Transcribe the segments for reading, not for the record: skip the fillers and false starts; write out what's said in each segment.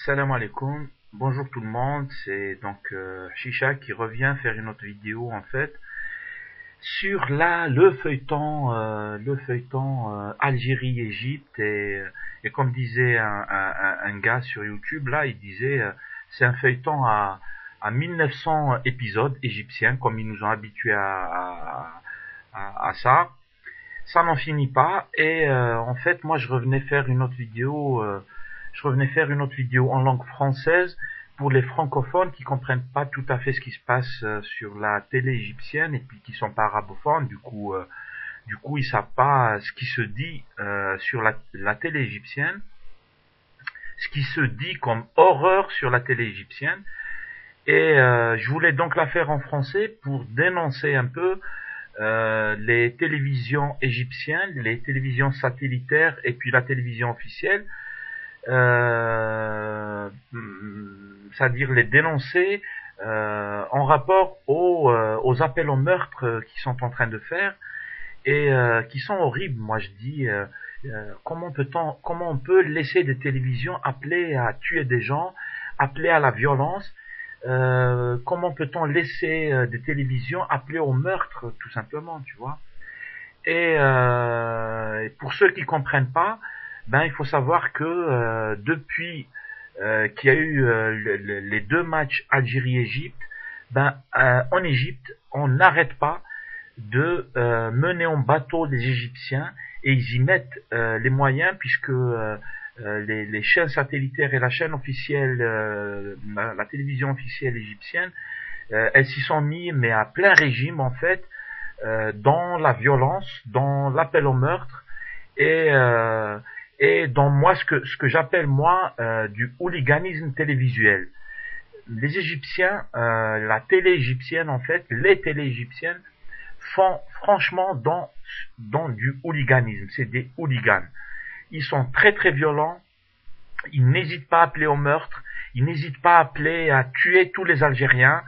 Salam alaikum, bonjour tout le monde, c'est donc Shisha qui revient faire une autre vidéo en fait sur le feuilleton Algérie-Égypte et comme disait un gars sur YouTube là, il disait c'est un feuilleton à 1900 épisodes égyptiens comme ils nous ont habitués à ça. Ça n'en finit pas et en fait moi je revenais faire une autre vidéo en langue française pour les francophones qui comprennent pas tout à fait ce qui se passe sur la télé égyptienne et puis qui sont pas arabophones. Du coup ils savent pas ce qui se dit sur la télé égyptienne, ce qui se dit comme horreur sur la télé égyptienne. Et je voulais donc la faire en français pour dénoncer un peu les télévisions égyptiennes, les télévisions satellitaires et puis la télévision officielle, c'est-à-dire les dénoncer en rapport aux appels au meurtre qu'ils sont en train de faire et qui sont horribles. Moi je dis comment on peut laisser des télévisions appeler à tuer des gens, appeler à la violence. Comment peut-on laisser des télévisions appeler au meurtre, tout simplement, tu vois. Et pour ceux qui comprennent pas, il faut savoir que depuis qu'il y a eu les deux matchs Algérie-Égypte, en Égypte, on n'arrête pas de mener en bateau les Égyptiens et ils y mettent les moyens puisque les chaînes satellitaires et la chaîne officielle, la télévision officielle égyptienne, elles s'y sont mis mais à plein régime en fait, dans la violence, dans l'appel au meurtre et dans moi ce que j'appelle moi du hooliganisme télévisuel. Les Égyptiens, la télé égyptienne en fait, les télés égyptiennes font franchement dans du hooliganisme, c'est des hooligans. Ils sont très très violents, ils n'hésitent pas à appeler au meurtre, ils n'hésitent pas à appeler à tuer tous les Algériens,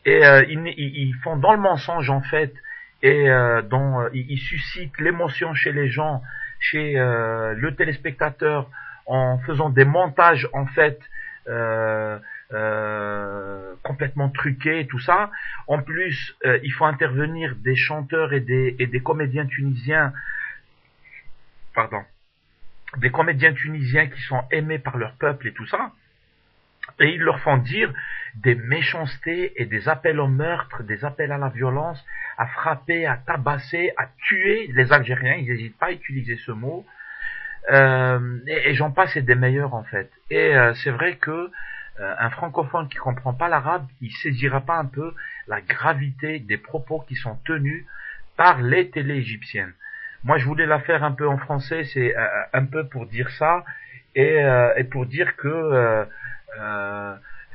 et ils font dans le mensonge en fait, et ils suscitent l'émotion chez les gens, chez le téléspectateur, en faisant des montages en fait complètement truqués et tout ça. En plus, il faut intervenir des chanteurs et des comédiens tunisiens, des comédiens tunisiens qui sont aimés par leur peuple et tout ça, et ils leur font dire des méchancetés et des appels au meurtre, des appels à la violence, à frapper, à tabasser, à tuer les Algériens. Ils n'hésitent pas à utiliser ce mot, et j'en passe et des meilleurs en fait. Et c'est vrai que un francophone qui comprend pas l'arabe, il saisira pas un peu la gravité des propos qui sont tenus par les télés égyptiennes. Moi, je voulais la faire un peu en français, c'est un peu pour dire ça, et pour dire que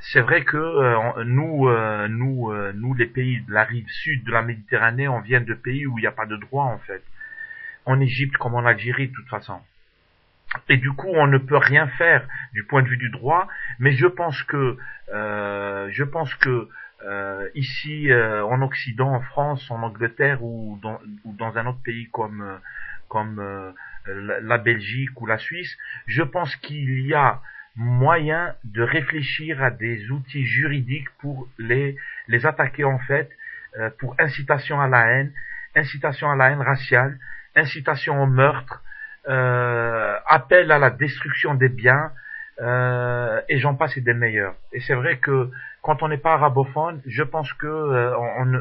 c'est vrai que nous, les pays de la rive sud de la Méditerranée, on vient de pays où il n'y a pas de droit, en fait. En Égypte comme en Algérie, de toute façon. Et du coup, on ne peut rien faire du point de vue du droit, mais je pense que ici en Occident, en France, en Angleterre ou dans un autre pays comme la Belgique ou la Suisse, je pense qu'il y a moyen de réfléchir à des outils juridiques pour les attaquer en fait, pour incitation à la haine raciale, incitation au meurtre, appel à la destruction des biens, et j'en passe et des meilleurs. Et c'est vrai que quand on n'est pas arabophone, je pense que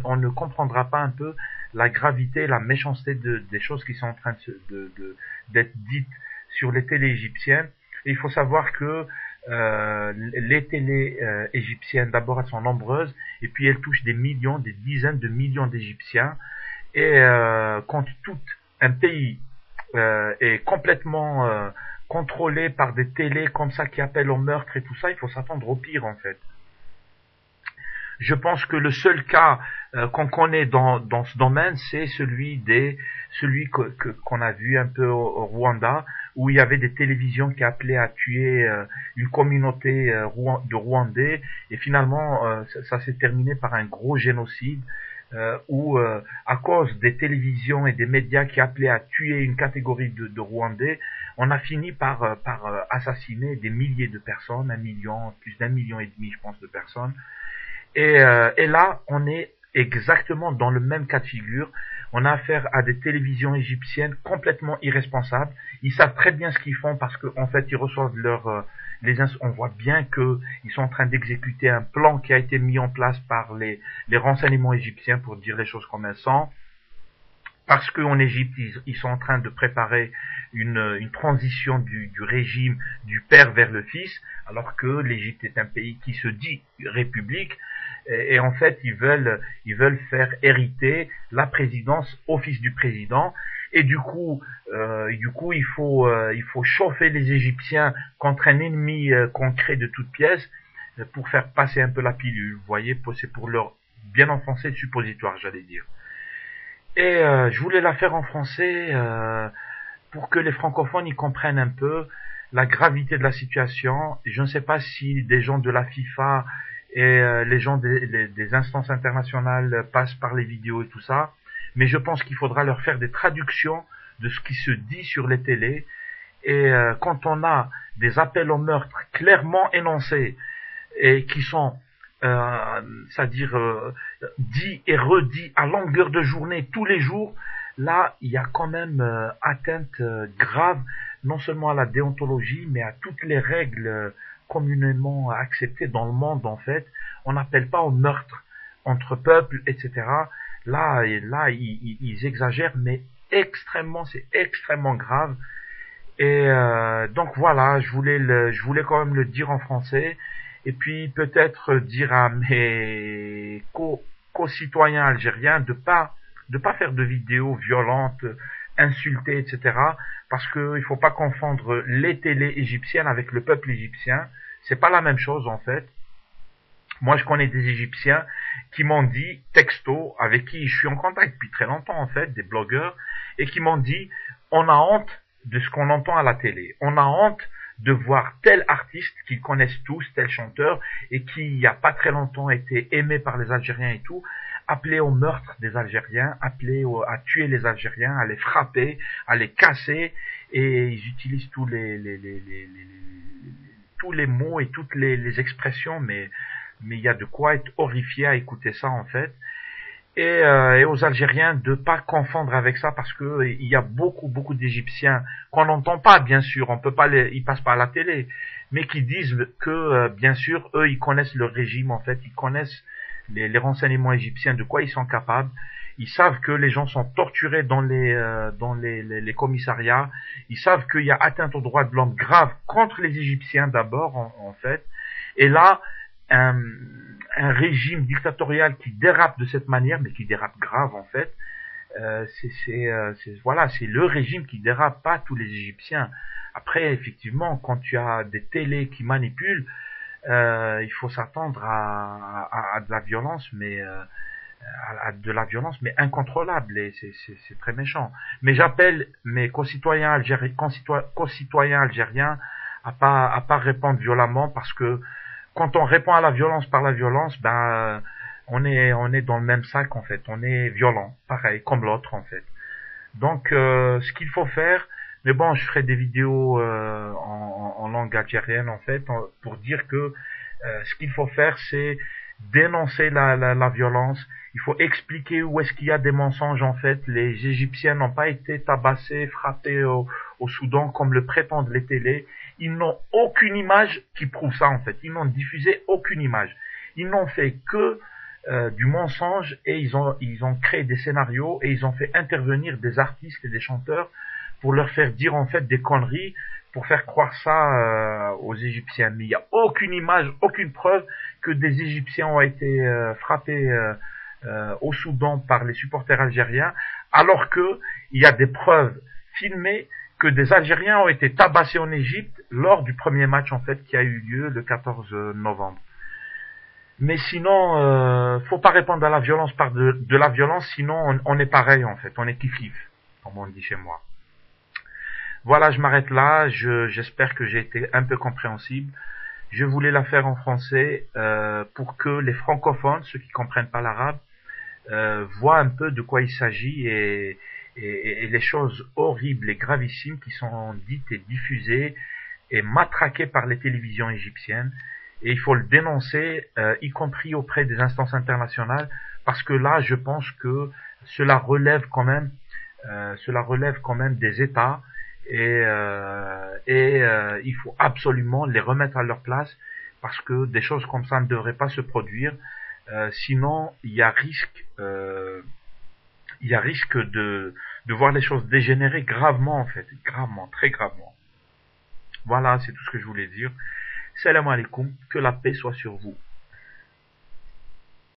on ne comprendra pas un peu la gravité, la méchanceté des choses qui sont en train d'être dites sur les télés égyptiennes. Et il faut savoir que les télés égyptiennes, d'abord elles sont nombreuses, et puis elles touchent des millions, des dizaines de millions d'Égyptiens. Et quand tout un pays est complètement contrôlé par des télés comme ça qui appellent au meurtre et tout ça, il faut s'attendre au pire en fait. Je pense que le seul cas qu'on connaît dans ce domaine, c'est celui qu'on a vu un peu au Rwanda, où il y avait des télévisions qui appelaient à tuer une communauté de Rwandais, et finalement ça s'est terminé par un gros génocide où à cause des télévisions et des médias qui appelaient à tuer une catégorie de Rwandais, on a fini par assassiner des milliers de personnes, 1 million, plus d'1,5 million, je pense, de personnes. Et là, on est exactement dans le même cas de figure. On a affaire à des télévisions égyptiennes complètement irresponsables. Ils savent très bien ce qu'ils font parce qu'en fait, ils reçoivent on voit bien qu'ils sont en train d'exécuter un plan qui a été mis en place par les renseignements égyptiens, pour dire les choses comme elles sont. Parce qu'en Égypte, ils sont en train de préparer une transition du régime du père vers le fils, alors que l'Égypte est un pays qui se dit république, et en fait, ils veulent faire hériter la présidence au fils du président, et du coup, il faut chauffer les Égyptiens contre un ennemi concret de toutes pièces pour faire passer un peu la pilule. Vous voyez, c'est pour leur bien enfoncer le suppositoire, j'allais dire. Et je voulais la faire en français pour que les francophones y comprennent un peu la gravité de la situation. Je ne sais pas si des gens de la FIFA et les gens des instances internationales passent par les vidéos et tout ça, mais je pense qu'il faudra leur faire des traductions de ce qui se dit sur les télés. Et quand on a des appels au meurtre clairement énoncés et qui sont c'est-à-dire dit et redit à longueur de journée, tous les jours, là, il y a quand même atteinte grave, non seulement à la déontologie, mais à toutes les règles communément acceptées dans le monde, en fait. On n'appelle pas au meurtre entre peuples, etc. Là, ils exagèrent, mais c'est extrêmement grave. Et donc voilà, je voulais quand même le dire en français. Et puis peut-être dire à mes co-citoyens algériens de pas faire de vidéos violentes, insulter, etc. Parce que il faut pas confondre les télés égyptiennes avec le peuple égyptien. C'est pas la même chose en fait. Moi, je connais des Égyptiens qui m'ont dit, texto, avec qui je suis en contact depuis très longtemps en fait, des blogueurs, et qui m'ont dit, on a honte de ce qu'on entend à la télé. On a honte de voir tel artiste qu'ils connaissent tous, tel chanteur, et qui, il n'y a pas très longtemps, a été aimé par les Algériens et tout, appeler au meurtre des Algériens, appeler à tuer les Algériens, à les frapper, à les casser, et ils utilisent tous les mots et toutes les expressions, mais il y a de quoi être horrifié à écouter ça en fait. Et aux Algériens de pas confondre avec ça, parce que il y a beaucoup d'Égyptiens qu'on n'entend pas, bien sûr, on peut pas ils passent pas à la télé, mais qui disent que bien sûr eux ils connaissent le régime en fait, ils connaissent les renseignements égyptiens, de quoi ils sont capables. Ils savent que les gens sont torturés dans les commissariats. Ils savent qu'il y a atteinte aux droits de l'homme grave contre les Égyptiens d'abord en fait. Et là, un régime dictatorial qui dérape de cette manière, mais qui dérape grave en fait, c'est le régime qui dérape, pas tous les Égyptiens. Après, effectivement, quand tu as des télés qui manipulent, il faut s'attendre à de la violence, mais incontrôlable, et c'est très méchant. Mais j'appelle mes concitoyens algériens à pas répondre violemment, parce que quand on répond à la violence par la violence, ben on est dans le même sac en fait, on est violent, pareil comme l'autre en fait. Donc ce qu'il faut faire, mais bon, je ferai des vidéos en langue algérienne en fait, pour dire que ce qu'il faut faire, c'est dénoncer la violence. Il faut expliquer où est-ce qu'il y a des mensonges en fait. Les Égyptiens n'ont pas été tabassés, frappés au Soudan comme le prétendent les télés. Ils n'ont aucune image qui prouve ça en fait. Ils n'ont diffusé aucune image. Ils n'ont fait que du mensonge, et ils ont créé des scénarios, et ils ont fait intervenir des artistes et des chanteurs pour leur faire dire en fait des conneries, pour faire croire ça aux Égyptiens. Mais il n'y a aucune image, aucune preuve que des Égyptiens ont été frappés au Soudan par les supporters algériens, alors que il y a des preuves filmées que des Algériens ont été tabassés en Égypte lors du premier match en fait qui a eu lieu le 14 novembre. Mais sinon, faut pas répondre à la violence par de la violence, sinon on est pareil en fait, on est kiff-kiff, comme on dit chez moi. Voilà, je m'arrête là, j'espère que j'ai été un peu compréhensible. Je voulais la faire en français pour que les francophones, ceux qui comprennent pas l'arabe, voient un peu de quoi il s'agit et les choses horribles et gravissimes qui sont dites et diffusées et matraquées par les télévisions égyptiennes. Et il faut le dénoncer, y compris auprès des instances internationales, parce que là, je pense que cela relève quand même, des États et il faut absolument les remettre à leur place parce que des choses comme ça ne devraient pas se produire. Sinon, il y a risque de voir les choses dégénérer gravement en fait, gravement, très gravement. Voilà, c'est tout ce que je voulais dire. Salam alaikum, que la paix soit sur vous.